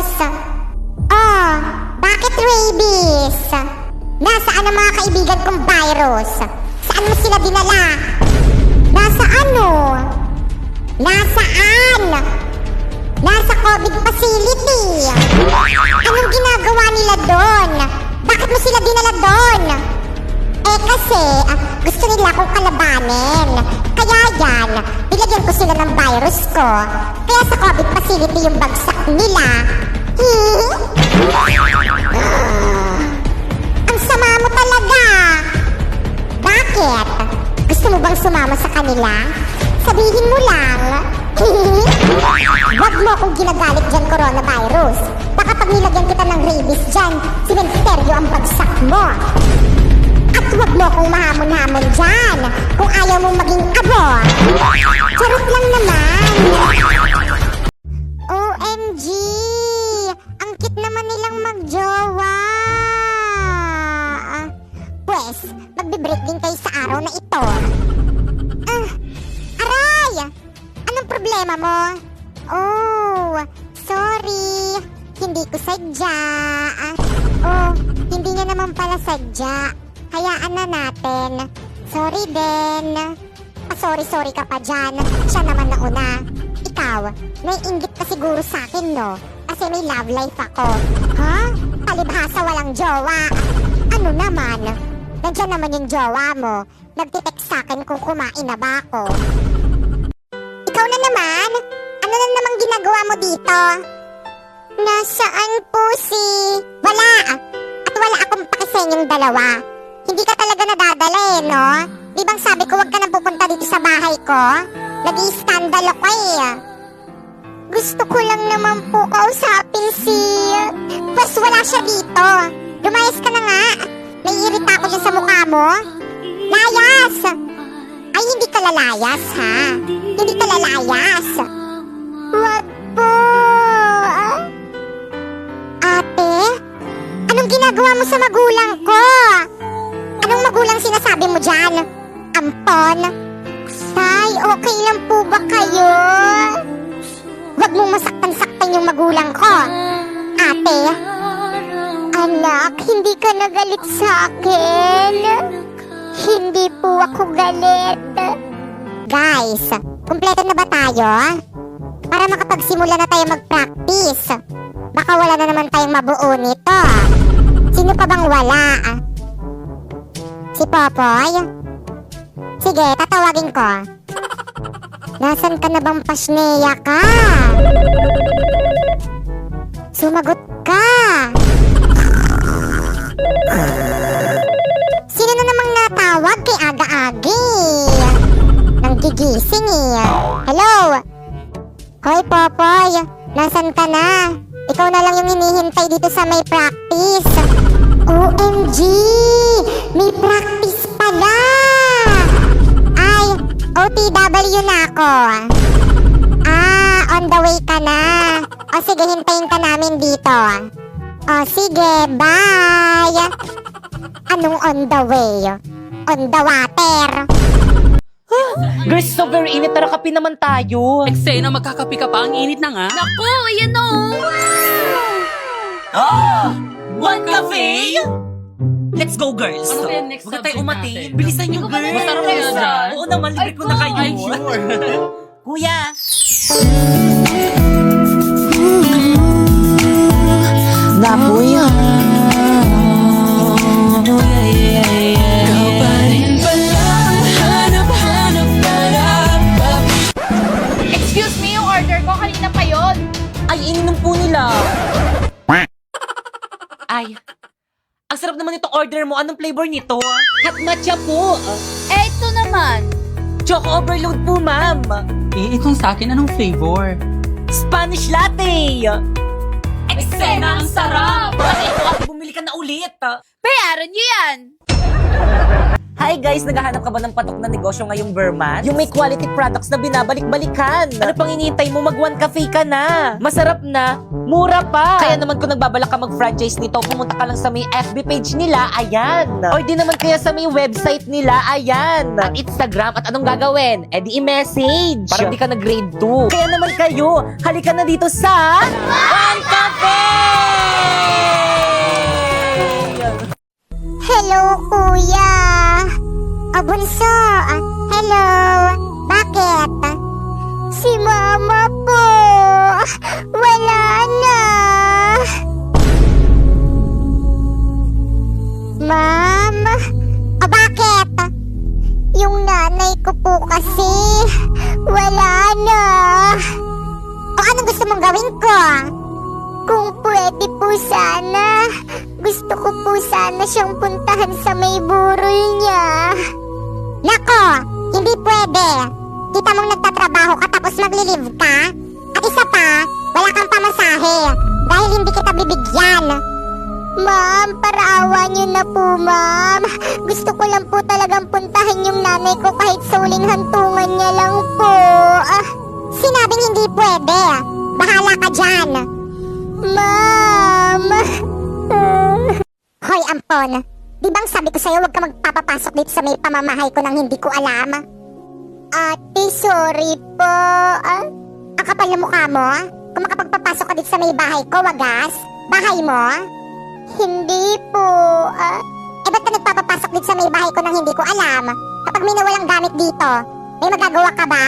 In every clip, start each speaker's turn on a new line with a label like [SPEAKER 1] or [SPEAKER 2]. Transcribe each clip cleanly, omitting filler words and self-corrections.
[SPEAKER 1] virus? Oh, bakit rabies? Nasaan ang mga kaibigan kong virus? Saan mo sila dinala? Nasa ano? Nasaan? Nasa COVID facility. Anong ginagawa nila doon? Bakit mo sila dinala doon? Kasi gusto nila akong kalabanin. Kaya yan, nilagyan ko sila ng virus ko. Kaya sa COVID facility yung bagsak nila. Ang sama mo talaga. Bakit? Gusto mo bang sumama sa kanila? Sabihin mo lang. Huwag mo akong ginagalit dyan, coronavirus. Baka pag nilagyan kita ng rabies dyan, simenteryo ang bagsak mo. At huwag mo akong mahamon-hamon dyan kung ayaw mong maging abo. Charot lang naman. OMG! Ang cute naman nilang magjowa. Pwes, magbe-break din kayo sa araw na ito. Aray! Anong problema mo? Oh, sorry. Hindi ko sadya. Oh, hindi niya naman pala sadya. Hayaan na natin. Sorry din. Sorry ka pa dyan. Siya naman nauna. Ikaw, naiinggit ka siguro sa akin, no? Kasi may love life ako. Ha? Palibhasa walang jowa. Ano naman? Nandiyan naman yung jowa mo. Nagtitext sa akin kung kumain na ba ako. Ikaw na naman? Ano na namang ginagawa mo dito? Nasaan po si... Wala. At wala akong pakisenyong dalawa. Hindi ka talaga nadadala no? Di bang sabi ko wag ka na pupunta dito sa bahay ko? Nag-i-skandalo ka Gusto ko lang naman po kausapin si... Pues wala siya dito. Lumayas ka na nga. Naiirita ako dyan sa mukha mo. Layas! Ay, hindi ka lalayas, ha? Hindi ka lalayas. Wag po. Ate? Anong ginagawa mo sa magulang ko? Anong magulang sinasabi mo dyan? Ampon? Tay, okay lang po ba kayo? Huwag mong masaktan-saktan yung magulang ko. Ate? Anak, hindi ka nagalit sa akin. Hindi po ako galit. Guys, kumpleto na ba tayo? Para makapagsimula na tayo mag-practice. Baka wala na naman tayong mabuo nito. Sino pa bang wala? Si Popoy? Sige, tatawagin ko. Nasaan ka na bang pasneya ka? Sumagot ka. Sino na namang natawag kay aga-agi? Nang gigising Hello? Hoy Popoy, nasaan ka na? Ikaw na lang yung hinihintay dito sa may practice. OMG! May practice pala! Ay, OTW na ako. On the way ka na. O sige, hintayin ka namin dito. O sige, bye! Anong on the way? On the water.
[SPEAKER 2] Girls, so very init. Tara, kape naman tayo.
[SPEAKER 3] Eksena, magkakapi ka pa. Ang init na nga.
[SPEAKER 4] Naku, ayan o.
[SPEAKER 2] One cafe? Let's go, girls.
[SPEAKER 3] Ano kaya next
[SPEAKER 2] Huwag na tayo
[SPEAKER 3] subject
[SPEAKER 2] umatin.
[SPEAKER 3] natin?
[SPEAKER 2] Bilisan nyo, girls.
[SPEAKER 3] Masarap kaya dyan?
[SPEAKER 2] Oo naman, libre ko na kayo.
[SPEAKER 3] Ay, sure.
[SPEAKER 2] Kuya. Napoy.
[SPEAKER 4] Excuse me, yung order ko kanina pa yon.
[SPEAKER 2] Ay, ininom po nila. Ay, ang sarap naman itong order mo. Anong flavor nito? Hot matcha po.
[SPEAKER 4] Ito naman.
[SPEAKER 2] Choco overload po, ma'am.
[SPEAKER 3] Itong sa akin, anong flavor?
[SPEAKER 2] Spanish latte.
[SPEAKER 4] Eksena, ang sarap.
[SPEAKER 2] Ito, bumili ka na ulit.
[SPEAKER 4] Bayaran niyo yan.
[SPEAKER 2] Hi guys, naghahanap ka ba ng patok na negosyo ngayong Verman? Yung may quality products na binabalik-balikan. Ano pang hinihintay mo? Mag One Cafe ka na. Masarap na, mura pa. Kaya naman kung nagbabalak ka mag-franchise nito, pumunta ka lang sa may FB page nila, ayan. Or di naman kaya sa may website nila, ayan. At Instagram, at anong gagawin? Eh di i-message. Para di ka na grade 2. Kaya naman kayo, halika na dito sa One Cafe!
[SPEAKER 1] Hello, kuya. Bunso. Hello. Bakit? Si mama po. Wala na. Ma'am? Bakit? Yung nanay ko po kasi wala na. O anong gusto mong gawin ko? Kung pwede po sana, gusto ko po sana siyang puntahan sa may burol niya. Nako, hindi pwede. Kita mong nagtatrabaho ka tapos maglilive ka? At isa pa, wala kang pamasahe dahil hindi kita bibigyan. Ma'am, paraawa niyo na po, ma'am. Gusto ko lang po talagang puntahan yung nanay ko kahit sa uling hantungan niya lang po. Sinabing hindi pwede. Bahala ka dyan. Ma'am. Hoy, Ampon. Di bang sabi ko sa'yo huwag ka magpapapasok dito sa may pamamahay ko nang hindi ko alam? Ate, sorry po. Ang kapal na mukha mo? Kung makapagpapasok ka dito sa may bahay ko, wagas? Bahay mo? Hindi po. Ba't ka nagpapapasok dito sa may bahay ko nang hindi ko alam? Kapag may nawalang gamit dito, may magagawa ka ba?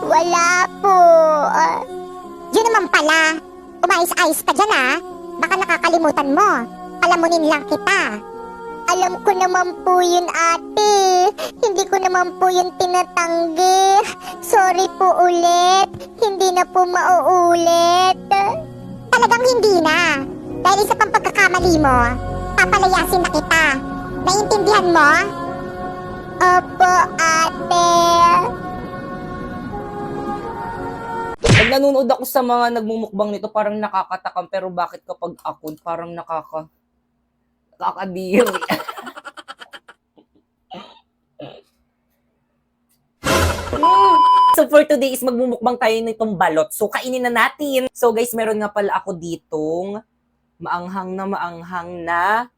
[SPEAKER 1] Wala po. Yun naman pala. Umayos-ayos ka dyan Baka nakakalimutan mo. Palamunin lang kita. Alam ko naman po yun, ate. Hindi ko naman po yun tinatanggi. Sorry po ulit. Hindi na po mauulit. Talagang hindi na. Dahil isa pang pagkakamali mo, papalayasin na kita. Naiintindihan mo? Opo, ate.
[SPEAKER 2] Pag nanonood ako sa mga nagmumukbang nito, parang nakakatakam. Pero bakit kapag ako, parang nakakadiri. So for today is magmumukbang tayo nitong balot. So kainin na natin. So guys, meron nga pala ako ditong maanghang na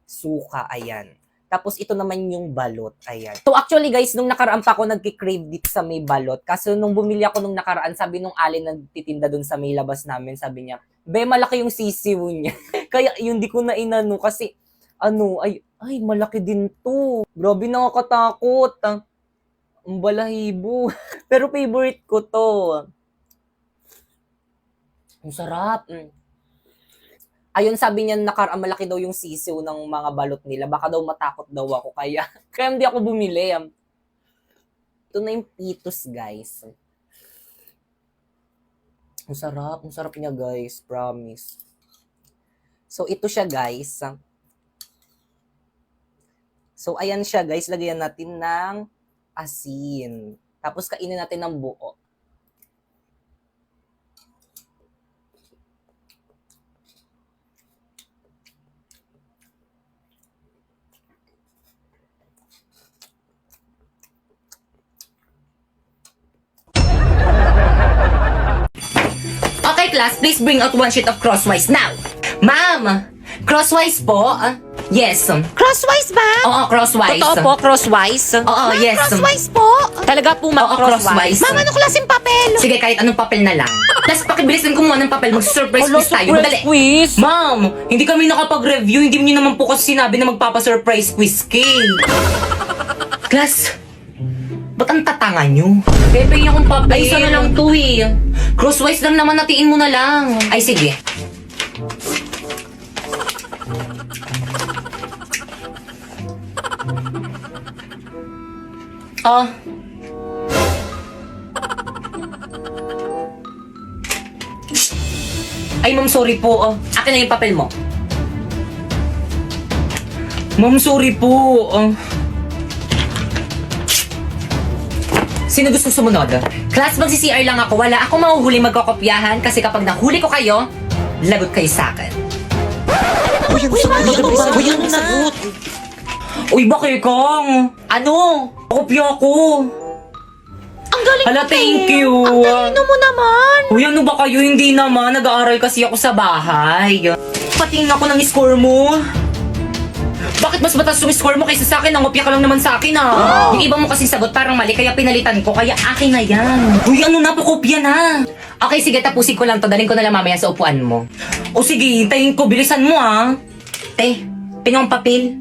[SPEAKER 2] suka. Ayan. Tapos ito naman yung balot. Ayan. So actually guys, nung nakaraan pa ako nagki-crave dito sa may balot. Kaso nung bumili ako nung nakaraan, sabi nung alin nagtitinda dun sa may labas namin, sabi niya, be, malaki yung sisiw niya. Kaya yun di ko na inano kasi ay malaki din to. Grabe, nakakatakot. Ang balahibo. Pero favorite ko to. Ang sarap. Ayun, sabi niya malaki daw yung sisiw ng mga balot nila. Baka daw matakot daw ako. Kaya hindi ako bumili. Ito na yung pitos, guys. Ang sarap niya, guys. Promise. So, ito siya, guys. So, ayan siya, guys. Lagyan natin ng asin. Tapos, kainin natin ng buo.
[SPEAKER 5] Okay, class, please bring out one sheet of crosswise now. Ma'am, crosswise po? Yes.
[SPEAKER 2] Crosswise ba?
[SPEAKER 5] Oo, crosswise.
[SPEAKER 2] Totoo po, crosswise?
[SPEAKER 5] Oo, yes.
[SPEAKER 2] Crosswise po? Talaga po, ma'am,
[SPEAKER 5] Oo, crosswise.
[SPEAKER 2] Ma'am, anong klaseng papel?
[SPEAKER 5] Sige, kahit anong papel na lang. Plus, pakibilisan ko muna ng papel. Mag-surprise quiz tayo. Madali.
[SPEAKER 2] quiz?
[SPEAKER 5] Ma'am, hindi kami nakapag-review. Hindi niyo naman po kasi sinabi na magpapa-surprise quiz Class, ba't ang tatanga nyo? Pepe akong papel. Ay, isa na lang to Crosswise lang naman, natiin mo na lang. Ay, sige. Ay, ma'am, sorry po. Akin na yung papel mo. Ma'am, sorry po. Sino gusto sumunod? Class, magsi-CR lang ako. Wala akong mahuhuli magkakopyahan kasi kapag nahuli ko kayo, lagot kayo sa akin.
[SPEAKER 2] Uy, ano nagot?
[SPEAKER 5] Uy, bakit kang? Ano? Kopya ko.
[SPEAKER 2] Ang galing
[SPEAKER 5] Hala,
[SPEAKER 2] mo,
[SPEAKER 5] thank
[SPEAKER 2] te.
[SPEAKER 5] you.
[SPEAKER 2] Ang talino mo naman.
[SPEAKER 5] Uy, ano ba kayo? Hindi naman. Nag-aaral kasi ako sa bahay. Patingin ako ng score mo. Bakit mas mataas yung score mo kaysa sa akin? Nangopya ka lang naman sa akin Yung iba mo kasing sagot parang mali kaya pinalitan ko. Kaya akin na yan. Uy, ano na? Pakopya na. Okay, sige. Tapusin ko lang to. Daling ko na lang mamaya sa upuan mo. O sige, hintayin ko. Bilisan mo Te, pinong papel.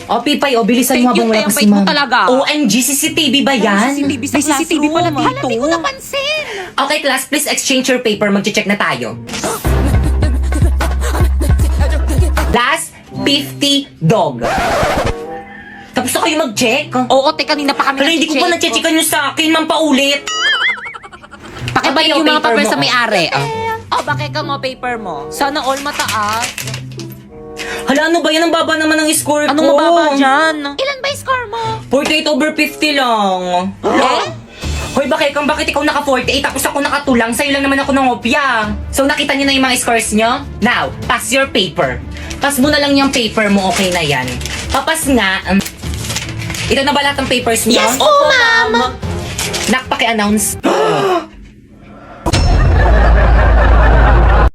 [SPEAKER 5] O, Pipay, o, bilisan
[SPEAKER 2] Thank
[SPEAKER 5] mo habang
[SPEAKER 2] you,
[SPEAKER 5] wala
[SPEAKER 2] Te. Ang
[SPEAKER 5] si
[SPEAKER 2] bait mo
[SPEAKER 5] ma'am.
[SPEAKER 2] talaga.
[SPEAKER 5] OMG, CCTV ba yan?
[SPEAKER 2] CCTV sa
[SPEAKER 3] May CCTV pala
[SPEAKER 2] classroom.
[SPEAKER 3] dito.
[SPEAKER 4] Hindi ko napansin.
[SPEAKER 5] Okay, class, please exchange your paper. Mag-check na tayo. Last 50 dog. Tapos na kayo mag-check?
[SPEAKER 2] Oo, te, kanina pa kami
[SPEAKER 5] Hala, hindi ko pa
[SPEAKER 2] nag-check.
[SPEAKER 5] na-checkan nyo sa akin, ma'am, paulit.
[SPEAKER 2] Pakibalik
[SPEAKER 5] Okay,
[SPEAKER 2] yung mga
[SPEAKER 5] paper
[SPEAKER 2] papel
[SPEAKER 5] mo.
[SPEAKER 2] sa may-ari. Oh, bakit ka mo paper mo? Sana all mataas.
[SPEAKER 5] Hala, ano ba yan? Ang baba naman ng score ko.
[SPEAKER 2] Anong mababa dyan?
[SPEAKER 4] Ilan ba yung score mo?
[SPEAKER 5] 48/50 lang.
[SPEAKER 2] Eh?
[SPEAKER 5] Hoy, bakit ikaw naka-48 tapos ako nakatulang? Sa'yo lang naman ako ng opya. So, nakita niyo na yung mga scores niyo? Now, pass your paper. Pass mo na lang yung paper mo, okay na yan. Papas nga. Ito na ba lahat ng papers niyo?
[SPEAKER 2] Yes, opo, ma'am.
[SPEAKER 5] Nak, paki-announce.